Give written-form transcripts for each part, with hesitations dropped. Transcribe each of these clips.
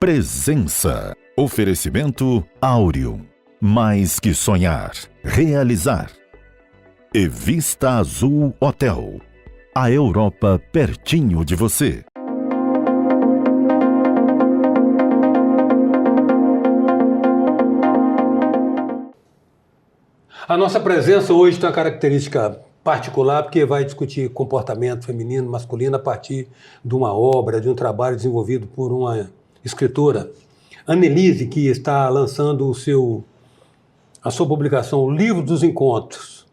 Presença. Oferecimento Áureo. Mais que sonhar, realizar. E Vista Azul Hotel. A Europa pertinho de você. A nossa presença hoje tem uma característica particular, porque vai discutir comportamento feminino, masculino, a partir de uma obra, de um trabalho desenvolvido por uma escritora, Annelise, que está lançando a sua publicação, O Livro dos Encontros.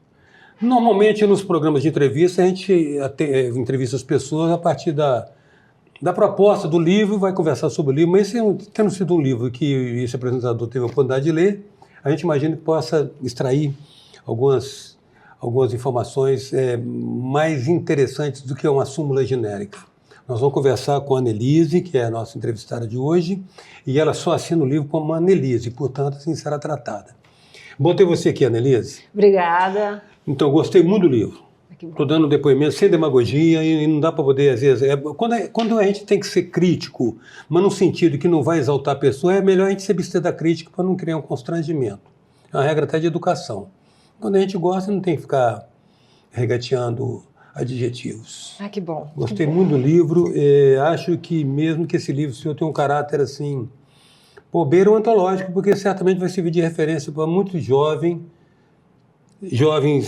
Normalmente, nos programas de entrevista, a gente entrevista as pessoas a partir da proposta do livro, vai conversar sobre o livro, mas tendo sido um livro que esse apresentador teve a oportunidade de ler, a gente imagina que possa extrair algumas informações mais interessantes do que uma súmula genérica. Nós vamos conversar com a Annelise, que é a nossa entrevistada de hoje, e ela só assina o livro como Annelise, portanto, assim será tratada. Bom ter você aqui, Annelise. Obrigada. Então, gostei muito do livro. Estou dando depoimento sem demagogia e não dá para poder, às vezes... Quando a gente tem que ser crítico, mas num sentido que não vai exaltar a pessoa, é melhor a gente se abster da crítica para não criar um constrangimento. É uma regra até de educação. Quando a gente gosta, não tem que ficar regateando adjetivos. Ah, que bom. Gostei muito do livro. Acho que mesmo que esse livro, o senhor tem um caráter assim, beira antológico, porque certamente vai servir de referência para muitos jovens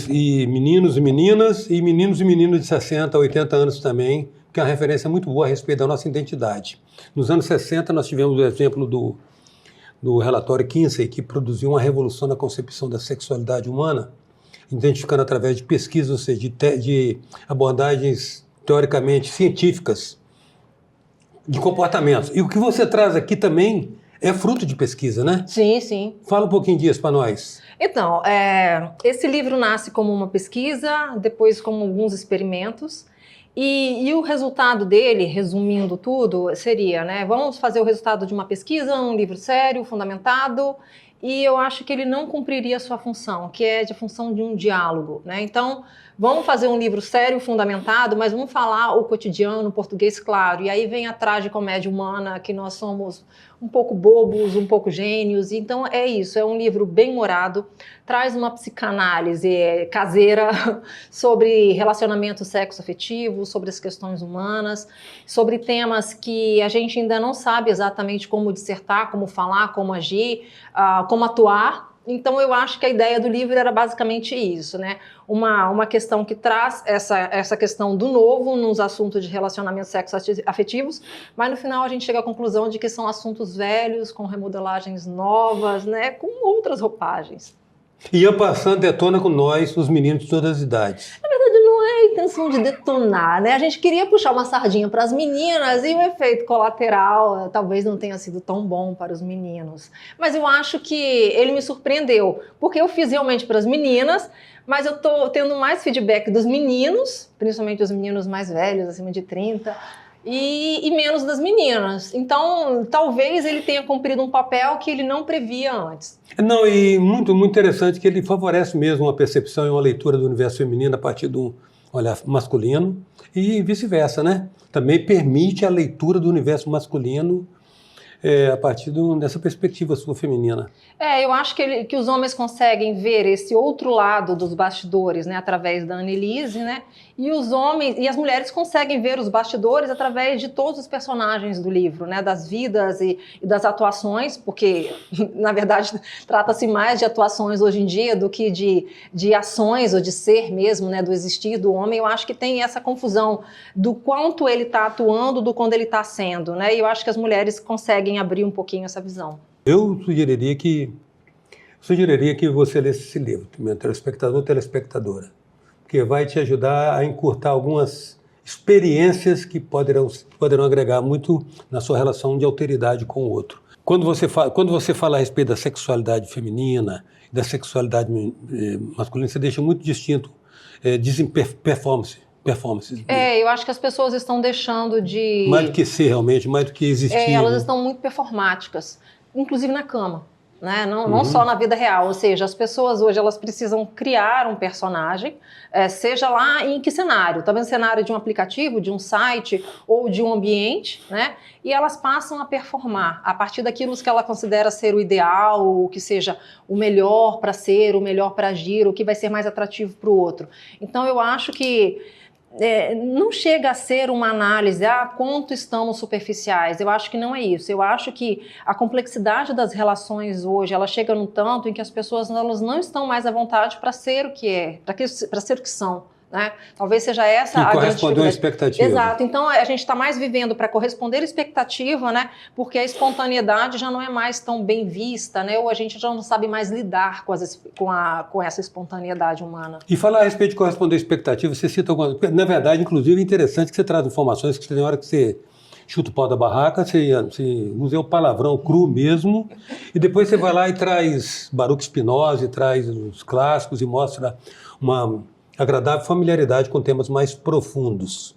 e meninos e meninas de 60 a 80 anos também, que é uma referência muito boa a respeito da nossa identidade. Nos anos 60 nós tivemos o exemplo do relatório Kinsey, que produziu uma revolução na concepção da sexualidade humana, identificando através de pesquisas, ou seja, de abordagens teoricamente científicas de comportamentos. E o que você traz aqui também é fruto de pesquisa, né? Sim, sim. Fala um pouquinho disso para nós. Então, esse livro nasce como uma pesquisa, depois como alguns experimentos, e o resultado dele, resumindo tudo, seria, vamos fazer o resultado de uma pesquisa, um livro sério, fundamentado, e eu acho que ele não cumpriria a sua função, que é a função de um diálogo, Então, vamos fazer um livro sério, fundamentado, mas vamos falar o cotidiano, o português claro, e aí vem a tragicomédia humana, que nós somos um pouco bobos, um pouco gênios, então é isso, é um livro bem-humorado, traz uma psicanálise caseira sobre relacionamento sexo-afetivo, sobre as questões humanas, sobre temas que a gente ainda não sabe exatamente como dissertar, como falar, como agir, como atuar. Então eu acho que a ideia do livro era basicamente isso, uma questão que traz essa questão do novo nos assuntos de relacionamentos sexo-afetivos, mas no final a gente chega à conclusão de que são assuntos velhos, com remodelagens novas, com outras roupagens. E a passando detona com nós, os meninos de todas as idades. Na verdade, não é a intenção de detonar, A gente queria puxar uma sardinha para as meninas e o efeito colateral talvez não tenha sido tão bom para os meninos. Mas eu acho que ele me surpreendeu, porque eu fiz realmente para as meninas, mas eu estou tendo mais feedback dos meninos, principalmente os meninos mais velhos, acima de 30, e menos das meninas. Então, talvez ele tenha cumprido um papel que ele não previa antes. Não, e muito, muito interessante que ele favorece mesmo uma percepção e uma leitura do universo feminino a partir do olhar masculino e vice-versa, Também permite a leitura do universo masculino a partir dessa perspectiva sua feminina. Eu acho que os homens conseguem ver esse outro lado dos bastidores, através da Annelise, e os homens e as mulheres conseguem ver os bastidores através de todos os personagens do livro, das vidas e das atuações, porque, na verdade, trata-se mais de atuações hoje em dia do que de ações ou de ser mesmo, do existir do homem. Eu acho que tem essa confusão do quanto ele está atuando, do quando ele está sendo, E eu acho que as mulheres conseguem abrir um pouquinho essa visão. Eu sugeriria que você lesse esse livro, meu telespectador ou telespectadora, porque vai te ajudar a encurtar algumas experiências que poderão agregar muito na sua relação de alteridade com o outro. Quando você fala a respeito da sexualidade feminina, da sexualidade masculina, você deixa muito distinto performances. Eu acho que as pessoas estão deixando de... Mais do que ser realmente, mais do que existir. Elas estão muito performáticas, inclusive na cama. né? Não só na vida real, ou seja, as pessoas hoje elas precisam criar um personagem, seja lá em que cenário, talvez no cenário de um aplicativo, de um site ou de um ambiente, né? E elas passam a performar a partir daquilo que ela considera ser o ideal, o que seja o melhor para ser, o melhor para agir, o que vai ser mais atrativo para o outro. Então eu acho que não chega a ser uma análise, quanto estamos superficiais. Eu acho que não é isso. Eu acho que a complexidade das relações hoje, ela chega num tanto em que as pessoas elas não estão mais à vontade para ser o que é, para ser o que são. Né? Talvez seja essa a grande correspondeu à expectativa. Exato. Então a gente está mais vivendo para corresponder à expectativa, né? Porque a espontaneidade já não é mais tão bem vista, né? Ou a gente já não sabe mais lidar com essa espontaneidade humana. E falar a respeito de corresponder à expectativa, você cita algumas... Na verdade, inclusive, é interessante que você traz informações que tem hora que você chuta o pau da barraca, você usa o palavrão cru mesmo, e depois você vai lá e traz Baruch Spinoza, e traz os clássicos e mostra uma agradável familiaridade com temas mais profundos.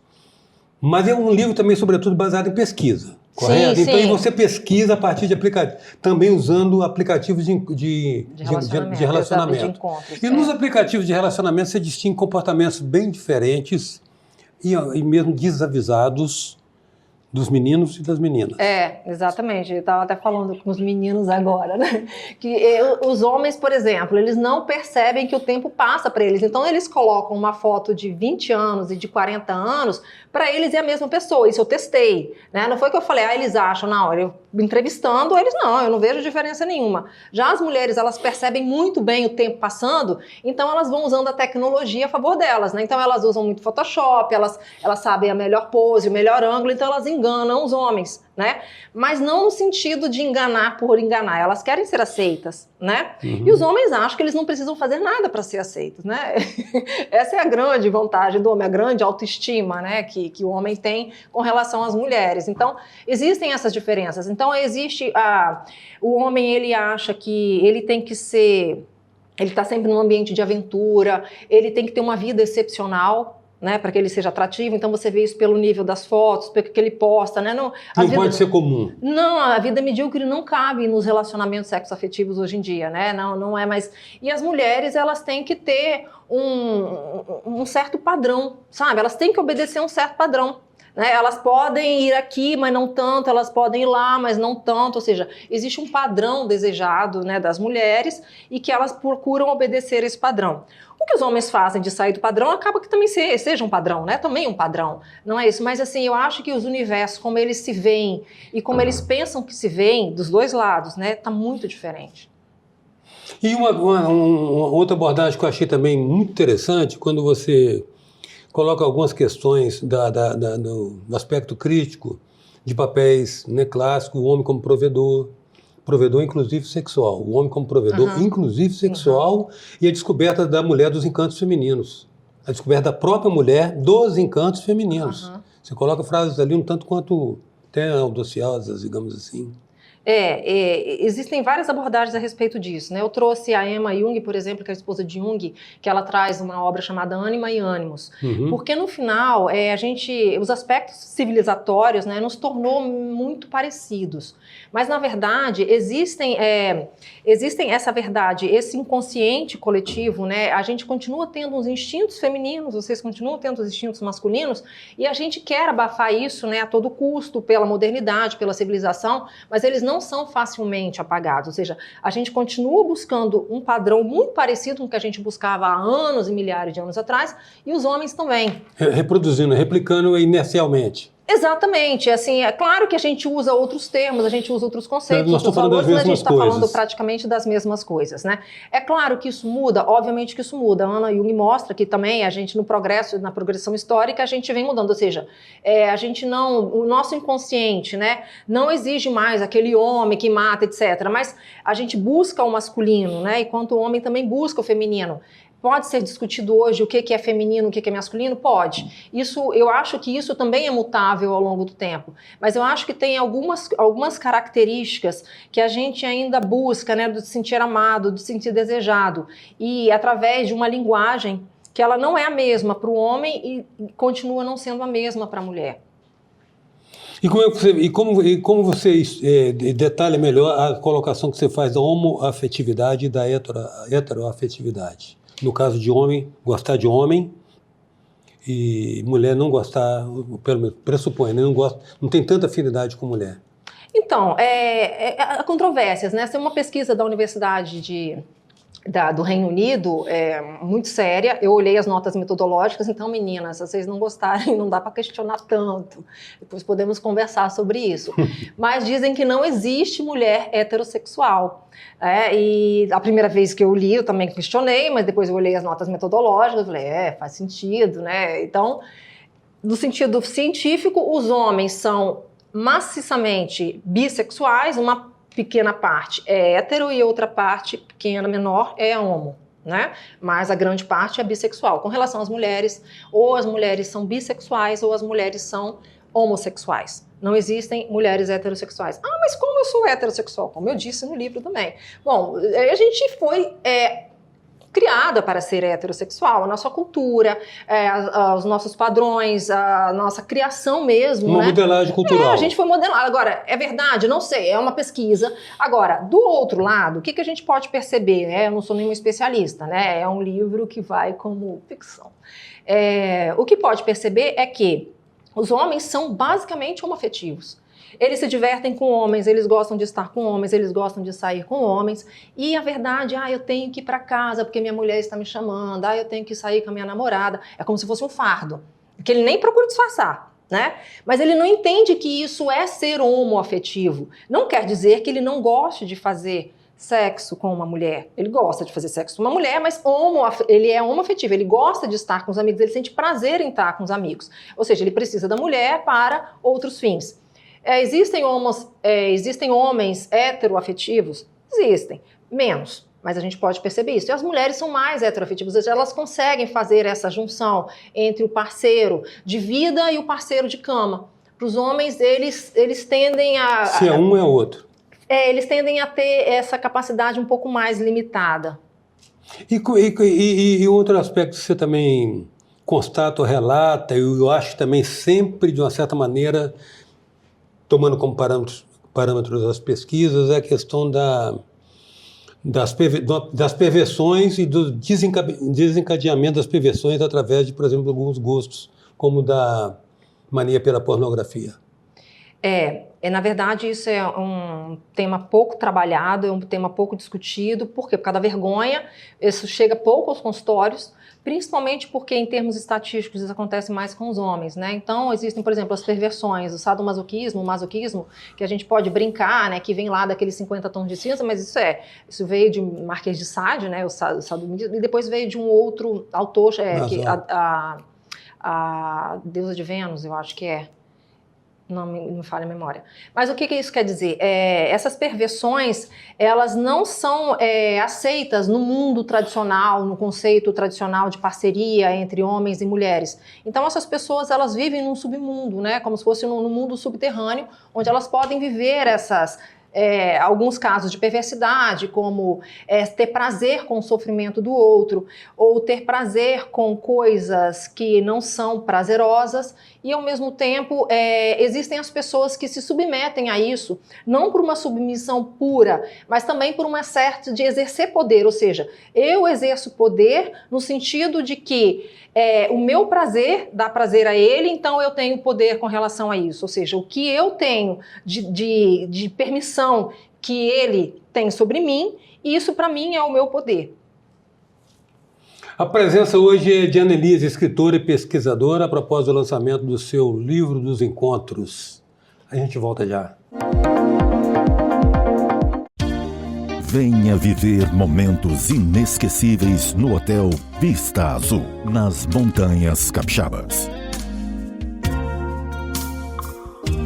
Mas é um livro também, sobretudo, baseado em pesquisa, correto? Sim, então, sim. E você pesquisa a partir de aplicativos, também usando aplicativos de relacionamento. De encontros, e nos aplicativos de relacionamento você distingue comportamentos bem diferentes e mesmo desavisados dos meninos e das meninas. Exatamente. Eu estava até falando com os meninos agora, né? Que os homens, por exemplo, eles não percebem que o tempo passa para eles. Então, eles colocam uma foto de 20 anos e de 40 anos, para eles é a mesma pessoa. Isso eu testei, né? Não foi que eu falei, eles acham, na hora, eu entrevistando, eles não, eu não vejo diferença nenhuma. Já as mulheres, elas percebem muito bem o tempo passando, então elas vão usando a tecnologia a favor delas, né? Então, elas usam muito Photoshop, elas sabem a melhor pose, o melhor ângulo, então elas enganam os homens, né? Mas não no sentido de enganar por enganar, elas querem ser aceitas, né? E os homens acham que eles não precisam fazer nada para ser aceitos, né? Essa é a grande vantagem do homem, a grande autoestima, né? Que o homem tem com relação às mulheres. Então, existem essas diferenças. Então, existe o homem, ele acha que ele tem que ser, ele está sempre num ambiente de aventura, ele tem que ter uma vida excepcional, né, para que ele seja atrativo. Então você vê isso pelo nível das fotos, pelo que ele posta, né? Não pode ser comum. Não, a vida medíocre não cabe nos relacionamentos sexoafetivos hoje em dia, né? Não é mais. E as mulheres, elas têm que ter um certo padrão, sabe? Elas têm que obedecer um certo padrão. Né? Elas podem ir aqui, mas não tanto, elas podem ir lá, mas não tanto, ou seja, existe um padrão desejado, né, das mulheres e que elas procuram obedecer esse padrão. O que os homens fazem de sair do padrão acaba que também seja um padrão, né? Também um padrão, não é isso? Mas assim, eu acho que os universos, como eles se veem e como eles pensam que se veem, dos dois lados, né, tá muito diferente. E uma outra abordagem que eu achei também muito interessante, quando você coloca algumas questões do aspecto crítico de papéis, né, clássicos, o homem como provedor inclusive sexual, o homem como provedor inclusive sexual, e a descoberta da mulher dos encantos femininos, a descoberta da própria mulher dos encantos femininos. Você coloca frases ali um tanto quanto até audaciosas, digamos assim. Existem várias abordagens a respeito disso, né? Eu trouxe a Emma Jung, por exemplo, que é a esposa de Jung, que ela traz uma obra chamada Ânima e Ânimos, porque no final os aspectos civilizatórios, né, nos tornou muito parecidos, mas na verdade existem essa verdade, esse inconsciente coletivo, né? A gente continua tendo os instintos femininos, vocês continuam tendo os instintos masculinos, e a gente quer abafar isso, né, a todo custo, pela modernidade, pela civilização, mas eles não são facilmente apagados, ou seja, a gente continua buscando um padrão muito parecido com o que a gente buscava há anos e milhares de anos atrás, e os homens também. Replicando inercialmente. Exatamente, assim, é claro que a gente usa outros termos, a gente usa outros conceitos, outros valores, mas a gente está falando praticamente das mesmas coisas, né? É claro que isso muda, obviamente que isso muda. A Ana Jung mostra que também a gente na progressão histórica, a gente vem mudando, ou seja, o nosso inconsciente, né, não exige mais aquele homem que mata, etc. Mas a gente busca o masculino, né, enquanto o homem também busca o feminino. Pode ser discutido hoje o que é feminino, o que é masculino? Pode. Eu acho que isso também é mutável ao longo do tempo. Mas eu acho que tem algumas características que a gente ainda busca, né, de se sentir amado, de se sentir desejado. E através de uma linguagem que ela não é a mesma para o homem e continua não sendo a mesma para a mulher. como você detalha melhor a colocação que você faz da homoafetividade e da heteroafetividade? No caso de homem, gostar de homem e mulher não gostar, pelo menos pressupõe, né? Não tem tanta afinidade com mulher. Então, há controvérsias, né? Essa é uma pesquisa da Universidade do Reino Unido, muito séria. Eu olhei as notas metodológicas, então, meninas, se vocês não gostarem, não dá para questionar tanto. Depois podemos conversar sobre isso. Mas dizem que não existe mulher heterossexual. E a primeira vez que eu li, eu também questionei, mas depois eu olhei as notas metodológicas e falei, faz sentido, né? Então, no sentido científico, os homens são maciçamente bissexuais, uma pequena parte é hétero e outra parte pequena, menor, é homo, né? Mas a grande parte é bissexual. Com relação às mulheres, ou as mulheres são bissexuais ou as mulheres são homossexuais. Não existem mulheres heterossexuais. Ah, mas como eu sou heterossexual? Como eu disse no livro também. Bom, a gente foi criada para ser heterossexual, a nossa cultura, os nossos padrões, a nossa criação mesmo, uma né? modelagem cultural. A gente foi modelado. Agora, é verdade? Não sei, é uma pesquisa. Agora, do outro lado, o que a gente pode perceber? Eu não sou nenhum especialista, né? É um livro que vai como ficção. O que pode perceber é que os homens são basicamente homoafetivos. Eles se divertem com homens, eles gostam de estar com homens, eles gostam de sair com homens. E a verdade, eu tenho que ir para casa porque minha mulher está me chamando, eu tenho que sair com a minha namorada. É como se fosse um fardo, que ele nem procura disfarçar, né? Mas ele não entende que isso é ser homoafetivo. Não quer dizer que ele não goste de fazer sexo com uma mulher. Ele gosta de fazer sexo com uma mulher, mas ele é homoafetivo, ele gosta de estar com os amigos, ele sente prazer em estar com os amigos. Ou seja, ele precisa da mulher para outros fins. Existem homens heteroafetivos? Existem. Menos. Mas a gente pode perceber isso. E as mulheres são mais heteroafetivas. Ou seja, elas conseguem fazer essa junção entre o parceiro de vida e o parceiro de cama. Para os homens, eles tendem a... Se é um, é outro. Eles tendem a ter essa capacidade um pouco mais limitada. E outro aspecto que você também constata ou relata, eu acho também sempre, de uma certa maneira... tomando como parâmetros as pesquisas, é a questão das perversões e do desencadeamento das perversões através de, por exemplo, alguns gostos, como da mania pela pornografia. Na verdade, isso é um tema pouco trabalhado, é um tema pouco discutido. Por quê? Por causa da vergonha, isso chega pouco aos consultórios, principalmente porque, em termos estatísticos, isso acontece mais com os homens, né? Então, existem, por exemplo, as perversões, o sadomasoquismo, o masoquismo, que a gente pode brincar, né? Que vem lá daqueles 50 tons de cinza, mas isso veio de Marquês de Sade, né? O sadomasoquismo, e depois veio de um outro autor, a deusa de Vênus, eu acho que é. Não me falha a memória. Mas o que isso quer dizer? Essas perversões, elas não são aceitas no mundo tradicional, no conceito tradicional de parceria entre homens e mulheres. Então, essas pessoas, elas vivem num submundo, né? Como se fosse num mundo subterrâneo, onde elas podem viver alguns casos de perversidade, como ter prazer com o sofrimento do outro, ou ter prazer com coisas que não são prazerosas, e ao mesmo tempo existem as pessoas que se submetem a isso, não por uma submissão pura, mas também por uma certa de exercer poder, ou seja, eu exerço poder no sentido de que o meu prazer dá prazer a ele, então eu tenho poder com relação a isso, ou seja, o que eu tenho de permissão que ele tem sobre mim, isso para mim é o meu poder. A presença hoje é de Annelise, escritora e pesquisadora, a propósito do lançamento do seu livro dos encontros. A gente volta já. Venha viver momentos inesquecíveis no Hotel Vista Azul, nas Montanhas Capixabas.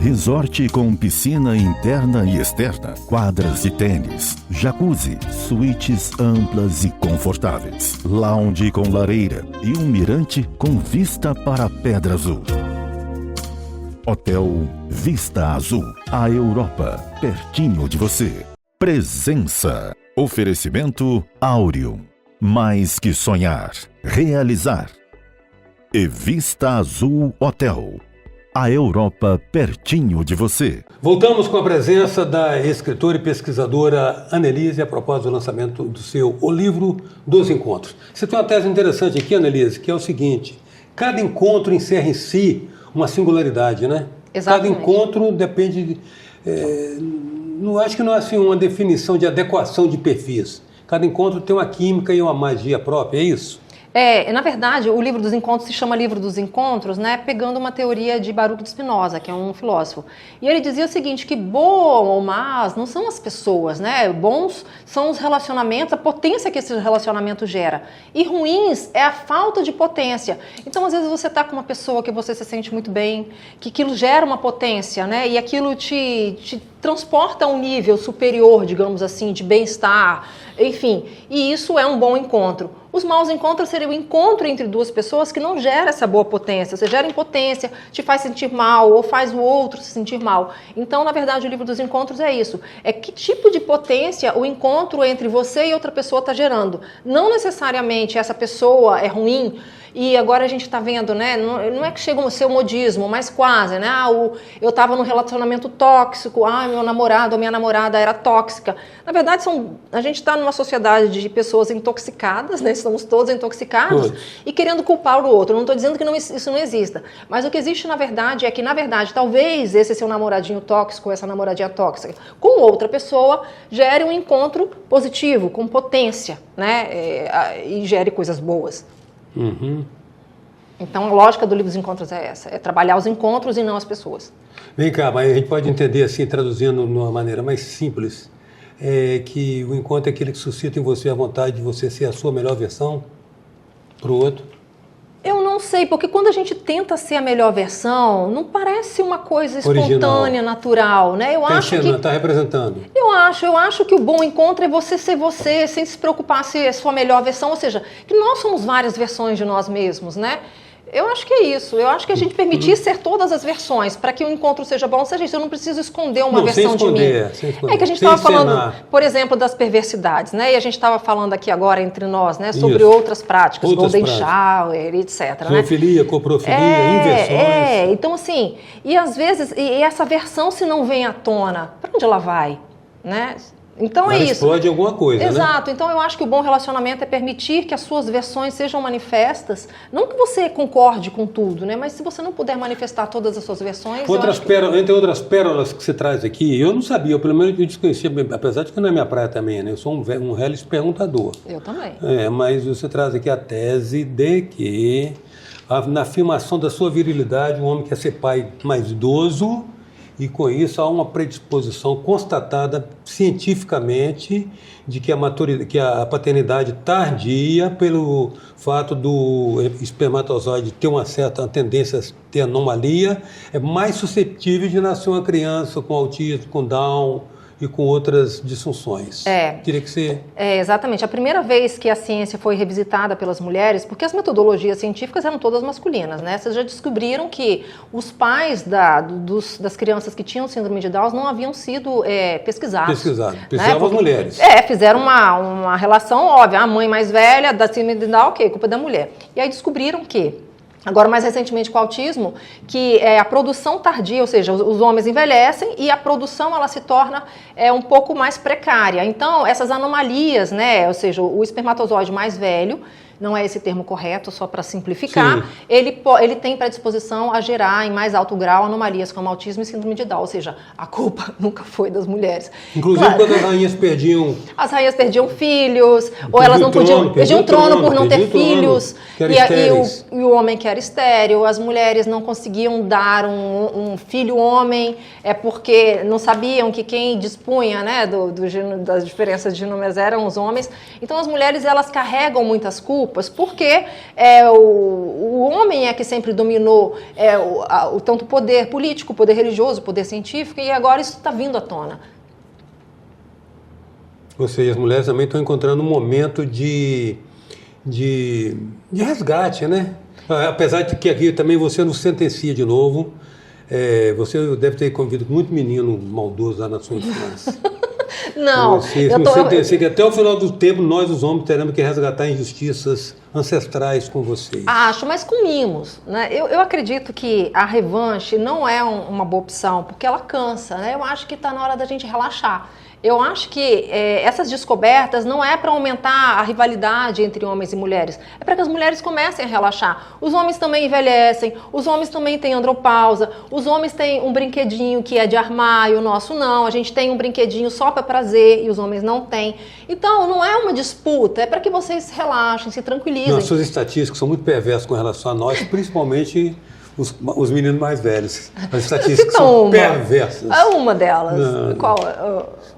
Resort com piscina interna e externa, quadras de tênis, jacuzzi, suítes amplas e confortáveis, lounge com lareira e um mirante com vista para a Pedra Azul. Hotel Vista Azul, a Europa, pertinho de você. Presença. Oferecimento Áureo. Mais que sonhar, realizar. E Vista Azul Hotel. A Europa pertinho de você. Voltamos com a presença da escritora e pesquisadora Annelise a propósito do lançamento do seu O Livro dos Encontros. Você tem uma tese interessante aqui, Annelise, que é o seguinte: cada encontro encerra em si uma singularidade, né? Exatamente. Cada encontro depende... não acho que não é assim uma definição de adequação de perfis. Cada encontro tem uma química e uma magia própria, é isso? Na verdade, o Livro dos Encontros se chama Livro dos Encontros, né, pegando uma teoria de Baruch de Spinoza, que é um filósofo. E ele dizia o seguinte, que bom ou más não são as pessoas, né? Bons são os relacionamentos, a potência que esse relacionamento gera. E ruins é a falta de potência. Então, às vezes, você está com uma pessoa que você se sente muito bem, que aquilo gera uma potência, né? E aquilo te transporta a um nível superior, digamos assim, de bem-estar, enfim. E isso é um bom encontro. Os maus encontros seriam o encontro entre duas pessoas que não gera essa boa potência. Você gera impotência, te faz sentir mal ou faz o outro se sentir mal. Então, na verdade, o Livro dos Encontros é isso. É que tipo de potência o encontro entre você e outra pessoa está gerando. Não necessariamente essa pessoa é ruim. E agora a gente está vendo, né? Não é que chega a ser um modismo, mas quase, né? Eu estava num relacionamento tóxico, meu namorado ou minha namorada era tóxica. Na verdade, a gente está numa sociedade de pessoas intoxicadas, né? Estamos todos intoxicados e querendo culpar o outro. Não estou dizendo que isso não exista, mas o que existe na verdade é que, talvez esse seu namoradinho tóxico, essa namoradinha tóxica, com outra pessoa, gere um encontro positivo, com potência, né? E gere coisas boas. Uhum. Então a lógica do Livro dos Encontros é essa, é trabalhar os encontros e não as pessoas. Vem cá, mas a gente pode entender assim, traduzindo de uma maneira mais simples, que o encontro é aquele que suscita em você a vontade de você ser a sua melhor versão para o outro? Eu não sei, porque quando a gente tenta ser a melhor versão, não parece uma coisa espontânea, natural, né? Eu acho que está representando. Eu acho que o bom encontro é você ser você, sem se preocupar se é a sua melhor versão, ou seja, que nós somos várias versões de nós mesmos, né? Eu acho que é isso. Eu acho que a gente permitir ser todas as versões para que o encontro seja bom, seja isso. Eu não preciso esconder uma versão de mim. Sem esconder. É que a gente estava falando, por exemplo, das perversidades, né? E a gente estava falando aqui agora entre nós, né? Sobre outras práticas, Golden Shower, etc. Zoofilia, coprofilia, inversões. Então assim, e às vezes, e essa versão se não vem à tona, para onde ela vai, né? Então é isso. Explode alguma coisa, Exato. né? Então eu acho que o bom relacionamento é permitir que as suas versões sejam manifestas. Não que você concorde com tudo, né? Mas se você não puder manifestar todas as suas versões... Entre outras pérolas que você traz aqui, eu não sabia, eu pelo menos eu desconhecia, apesar de que não é minha praia também, né? Eu sou um reles perguntador. Eu também. Mas você traz aqui a tese de que na afirmação da sua virilidade, o homem quer ser pai mais idoso... E com isso há uma predisposição constatada cientificamente de que a paternidade tardia, pelo fato do espermatozoide ter uma certa tendência a ter anomalia, é mais suscetível de nascer uma criança com autismo, com Down e com outras disfunções. Teria que ser... Exatamente. A primeira vez que a ciência foi revisitada pelas mulheres, porque as metodologias científicas eram todas masculinas, né? Vocês já descobriram que os pais das crianças que tinham síndrome de Down não haviam sido pesquisados. Pesquisavam as mulheres. Fizeram uma relação óbvia. A mãe mais velha da síndrome de Down, culpa da mulher. E aí descobriram que agora, mais recentemente com o autismo, que a produção tardia, ou seja, os homens envelhecem e a produção ela se torna um pouco mais precária. Então, essas anomalias, né, ou seja, o espermatozoide mais velho, não é esse termo correto, só para simplificar, ele tem predisposição a gerar em mais alto grau anomalias como autismo e síndrome de Down, ou seja, a culpa nunca foi das mulheres. Inclusive quando as rainhas perdiam... As rainhas perdiam filhos, ou elas não podiam... Perdiam o trono por não ter filhos, e o homem que era estéril, as mulheres não conseguiam dar um filho homem, porque não sabiam que quem dispunha, né, das diferenças de números eram os homens. Então as mulheres elas carregam muitas culpas, porque o homem é que sempre dominou tanto o poder político, o poder religioso, o poder científico, e agora isso está vindo à tona. Ou seja, as mulheres também estão encontrando um momento de resgate, né? Apesar de que aqui também você não sentencia de novo, você deve ter convivido com muito menino maldoso lá na sua infância. Não, eu sentencia que até o final do tempo nós, os homens, teremos que resgatar injustiças ancestrais com vocês? Acho, mas com mimos, né? Eu acredito que a revanche não é uma boa opção, porque ela cansa, né? Eu acho que está na hora da gente relaxar. Eu acho que essas descobertas não é para aumentar a rivalidade entre homens e mulheres, é para que as mulheres comecem a relaxar. Os homens também envelhecem, os homens também têm andropausa, os homens têm um brinquedinho que é de armar e o nosso não, a gente tem um brinquedinho só para prazer e os homens não têm. Então não é uma disputa, é para que vocês se relaxem, se tranquilizem. As suas estatísticas são muito perversas com relação a nós, principalmente os meninos mais velhos. As estatísticas são perversas. É uma delas. Não. Qual?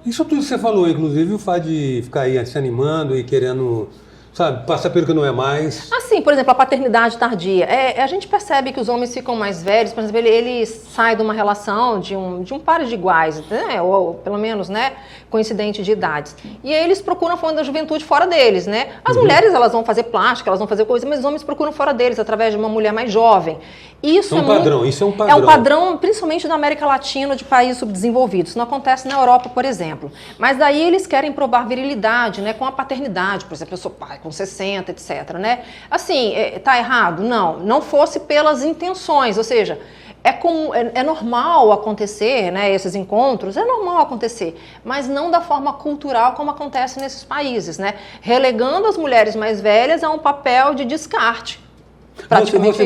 Isso tudo que você falou, inclusive o fato de ficar aí se animando e querendo, sabe, passar pelo que não é mais. Assim, por exemplo, a paternidade tardia. A gente percebe que os homens ficam mais velhos, por exemplo, ele sai de uma relação de um par de iguais, né? Ou pelo menos, né, coincidente de idades. E aí eles procuram a fonte da juventude fora deles, né? As mulheres, elas vão fazer plástica, elas vão fazer coisa, mas os homens procuram fora deles, através de uma mulher mais jovem. Isso é um padrão, isso é um padrão. É um padrão, principalmente na América Latina, de países subdesenvolvidos. Isso não acontece na Europa, por exemplo. Mas daí eles querem provar virilidade, né, com a paternidade. Por exemplo, eu sou pai com 60, etc, né? Assim, tá errado? Não fosse pelas intenções, ou seja, é normal acontecer, né, esses encontros, é normal acontecer, mas não da forma cultural como acontece nesses países, né? Relegando as mulheres mais velhas a um papel de descarte.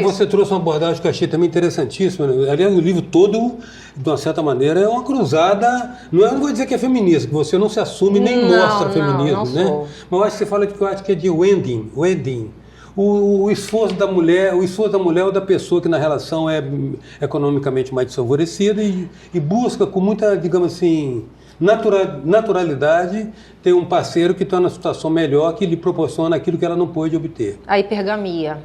Você trouxe uma abordagem que eu achei também interessantíssima. Aliás, o livro todo, de uma certa maneira, é uma cruzada. Não vou dizer que é feminista, que você não se assume nem mostra feminismo, né? Sou. Mas eu acho que você fala que eu acho que é de wedding. O esforço da mulher ou da pessoa que na relação é economicamente mais desfavorecida e busca com muita, digamos assim, naturalidade ter um parceiro que está numa situação melhor, que lhe proporciona aquilo que ela não pôde obter. A hipergamia.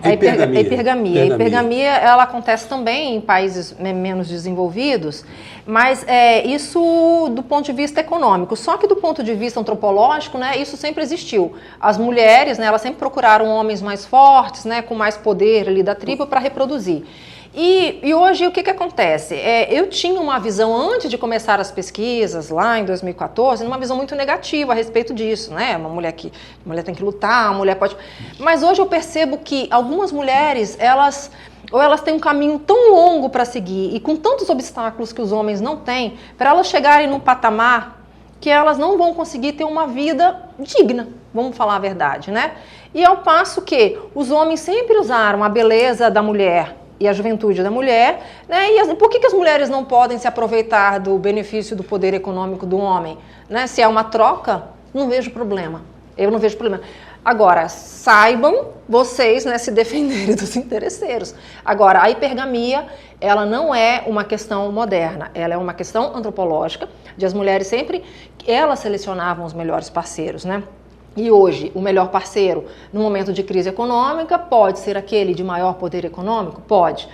A hipergamia, ela acontece também em países menos desenvolvidos, mas isso do ponto de vista econômico. Só que do ponto de vista antropológico, né, isso sempre existiu. As mulheres, né, elas sempre procuraram homens mais fortes, né, com mais poder ali da tribo para reproduzir. E hoje o que acontece? Eu tinha uma visão, antes de começar as pesquisas, lá em 2014, uma visão muito negativa a respeito disso, né? A mulher tem que lutar, a mulher pode... Mas hoje eu percebo que algumas mulheres, elas têm um caminho tão longo para seguir e com tantos obstáculos que os homens não têm, para elas chegarem num patamar que elas não vão conseguir ter uma vida digna, vamos falar a verdade, né? E ao passo que os homens sempre usaram a beleza da mulher e a juventude da mulher, né? E por que as mulheres não podem se aproveitar do benefício do poder econômico do homem? Né? Se é uma troca, não vejo problema. Eu não vejo problema. Agora, saibam vocês, né, se defenderem dos interesseiros. Agora, a hipergamia, ela não é uma questão moderna, ela é uma questão antropológica, de as mulheres sempre, elas selecionavam os melhores parceiros, né? E hoje, o melhor parceiro, no momento de crise econômica, pode ser aquele de maior poder econômico? Pode.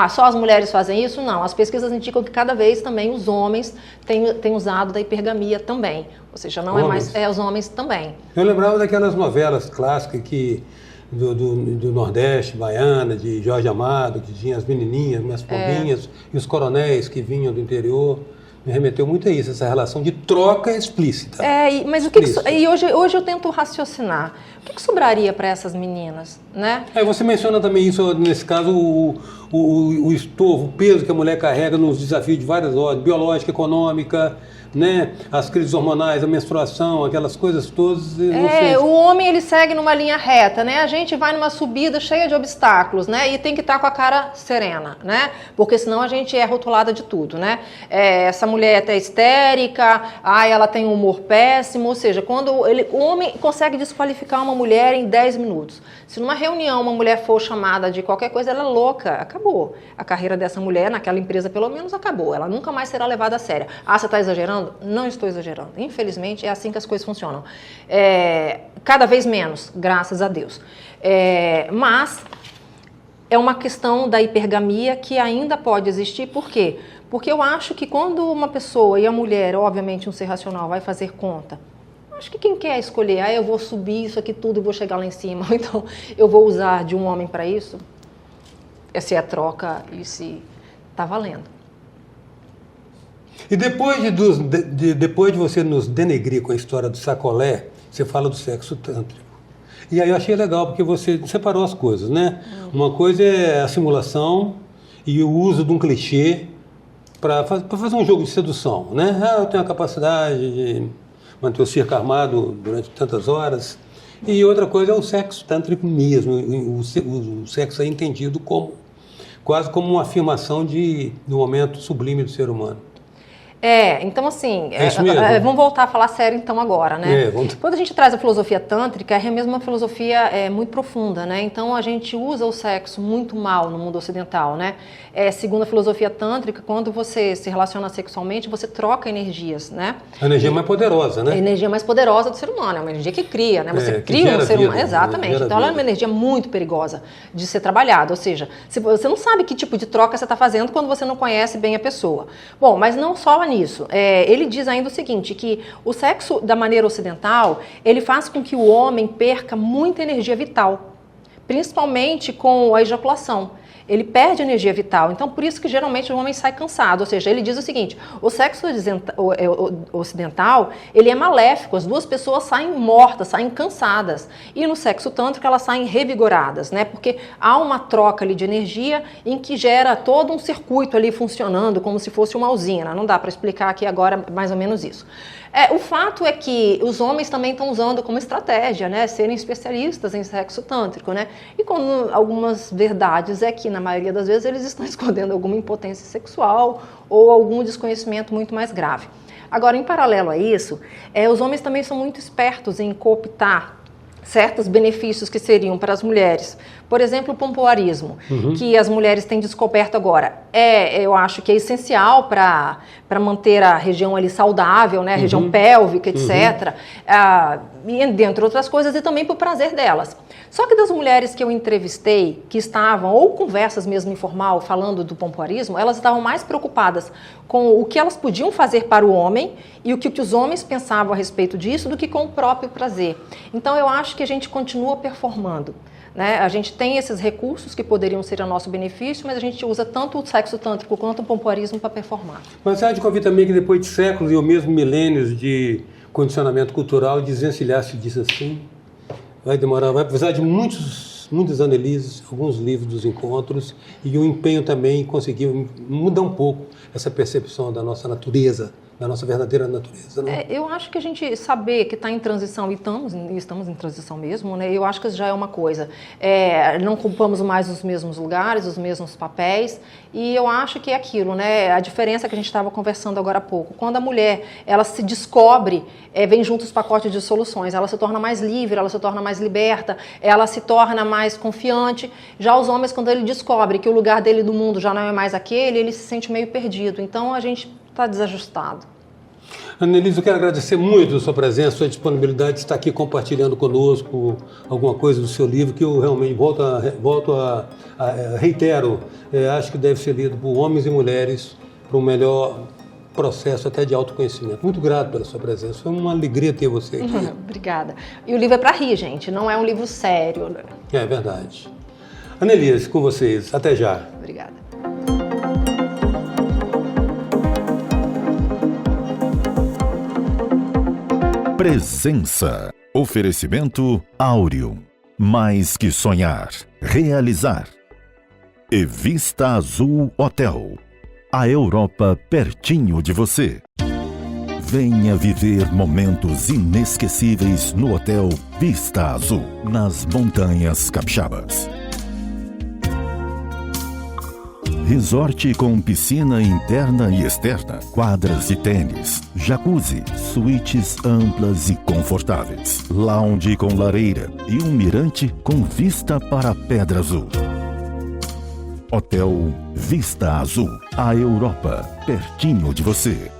Só as mulheres fazem isso? Não. As pesquisas indicam que cada vez também os homens têm usado da hipergamia também. Ou seja, não homens. É mais... os homens também. Eu lembrava daquelas novelas clássicas do Nordeste, baiana, de Jorge Amado, que tinha as menininhas, as pombinhas, e os coronéis que vinham do interior. Me remeteu muito a isso, essa relação de troca explícita. Mas hoje eu tento raciocinar. O que sobraria para essas meninas, né? Você menciona também isso, nesse caso, o estorvo, o peso que a mulher carrega nos desafios de várias ordens, biológica, econômica, né? As crises hormonais, a menstruação, aquelas coisas todas. O homem, ele segue numa linha reta, né? A gente vai numa subida cheia de obstáculos, né? E tem que estar com a cara serena, né? Porque senão a gente é rotulada de tudo, né? Essa mulher é até histérica, ela tem um humor péssimo, ou seja, quando o homem consegue desqualificar uma mulher em 10 minutos. Se numa reunião uma mulher for chamada de qualquer coisa, ela é louca, acabou. A carreira dessa mulher, naquela empresa pelo menos, acabou. Ela nunca mais será levada a sério. Você está exagerando? Não estou exagerando. Infelizmente, é assim que as coisas funcionam. Cada vez menos, graças a Deus. Mas é uma questão da hipergamia que ainda pode existir. Por quê? Porque eu acho que quando uma pessoa, e a mulher, obviamente um ser racional, vai fazer conta, acho que quem quer escolher, eu vou subir isso aqui tudo e vou chegar lá em cima, ou então eu vou usar de um homem para isso, essa é a troca e se está valendo. E depois de você nos denegrir com a história do sacolé, você fala do sexo tântrico. E aí eu achei legal, porque você separou as coisas, né? Uma coisa é a simulação e o uso de um clichê para fazer um jogo de sedução, né? Eu tenho a capacidade de manter o circo armado durante tantas horas. E outra coisa é o sexo tântrico mesmo. O sexo é entendido quase como uma afirmação do momento sublime do ser humano. Então assim, isso mesmo? Vamos voltar a falar sério então agora, né? Quando a gente traz a filosofia tântrica, é mesmo uma filosofia muito profunda, né? Então a gente usa o sexo muito mal no mundo ocidental, né? Segundo a filosofia tântrica, quando você se relaciona sexualmente, você troca energias, né? A energia mais poderosa, né? A energia mais poderosa do ser humano, é uma energia que cria, né? Você cria um ser humano. Exatamente. Então ela é uma energia muito perigosa de ser trabalhada, ou seja, você não sabe que tipo de troca você está fazendo quando você não conhece bem a pessoa. Bom, mas não só nisso. Ele diz ainda o seguinte, que o sexo da maneira ocidental, ele faz com que o homem perca muita energia vital, principalmente com a ejaculação. Ele perde energia vital, então por isso que geralmente o homem sai cansado, ou seja, ele diz o seguinte, o sexo ocidental, ele é maléfico, as duas pessoas saem mortas, saem cansadas, e no sexo tântrico elas saem revigoradas, né, porque há uma troca ali de energia em que gera todo um circuito ali funcionando como se fosse uma usina, não dá para explicar aqui agora mais ou menos isso. O fato é que os homens também estão usando como estratégia, né, serem especialistas em sexo tântrico, né, e quando algumas verdades é que, na maioria das vezes, eles estão escondendo alguma impotência sexual ou algum desconhecimento muito mais grave. Agora, em paralelo a isso, os homens também são muito espertos em cooptar certos benefícios que seriam para as mulheres. Por exemplo, o pompoarismo, que as mulheres têm descoberto agora. Eu acho que é essencial para manter a região ali saudável, né? A região pélvica, etc. E dentre outras coisas, e também para o prazer delas. Só que das mulheres que eu entrevistei, que estavam, ou conversas mesmo informal, falando do pompoarismo, elas estavam mais preocupadas com o que elas podiam fazer para o homem e o que os homens pensavam a respeito disso do que com o próprio prazer. Então eu acho que a gente continua performando, né? A gente tem esses recursos que poderiam ser a nosso benefício, mas a gente usa tanto o sexo tântrico quanto o pompoarismo para performar. Mas você há de convir também que depois de séculos e ou mesmo milênios de condicionamento cultural, desvencilhar-se disso assim, vai demorar, vai precisar de muitas análises, alguns livros dos encontros e um empenho também em conseguir mudar um pouco essa percepção da nossa natureza, da nossa verdadeira natureza, né? Eu acho que a gente saber que está em transição, e estamos em transição mesmo, né? Eu acho que isso já é uma coisa. Não ocupamos mais os mesmos lugares, os mesmos papéis, e eu acho que é aquilo, né? A diferença que a gente estava conversando agora há pouco. Quando a mulher, ela se descobre, vem junto os pacotes de soluções, ela se torna mais livre, ela se torna mais liberta, ela se torna mais confiante. Já os homens, quando ele descobre que o lugar dele no mundo já não é mais aquele, ele se sente meio perdido. Então a gente está desajustado. Annelise, eu quero agradecer muito a sua presença, a sua disponibilidade de estar aqui compartilhando conosco alguma coisa do seu livro, que eu realmente reitero, acho que deve ser lido por homens e mulheres para um melhor processo até de autoconhecimento. Muito grato pela sua presença, foi uma alegria ter você aqui. Obrigada. E o livro é para rir, gente, não é um livro sério, né? É verdade. Annelise, com vocês, até já. Obrigada. Presença. Oferecimento Áureo. Mais que sonhar, realizar. E Vista Azul Hotel. A Europa pertinho de você. Venha viver momentos inesquecíveis no Hotel Vista Azul, nas Montanhas Capixabas. Resort com piscina interna e externa, quadras de tênis, jacuzzi, suítes amplas e confortáveis, lounge com lareira e um mirante com vista para a Pedra Azul. Hotel Vista Azul, a Europa pertinho de você.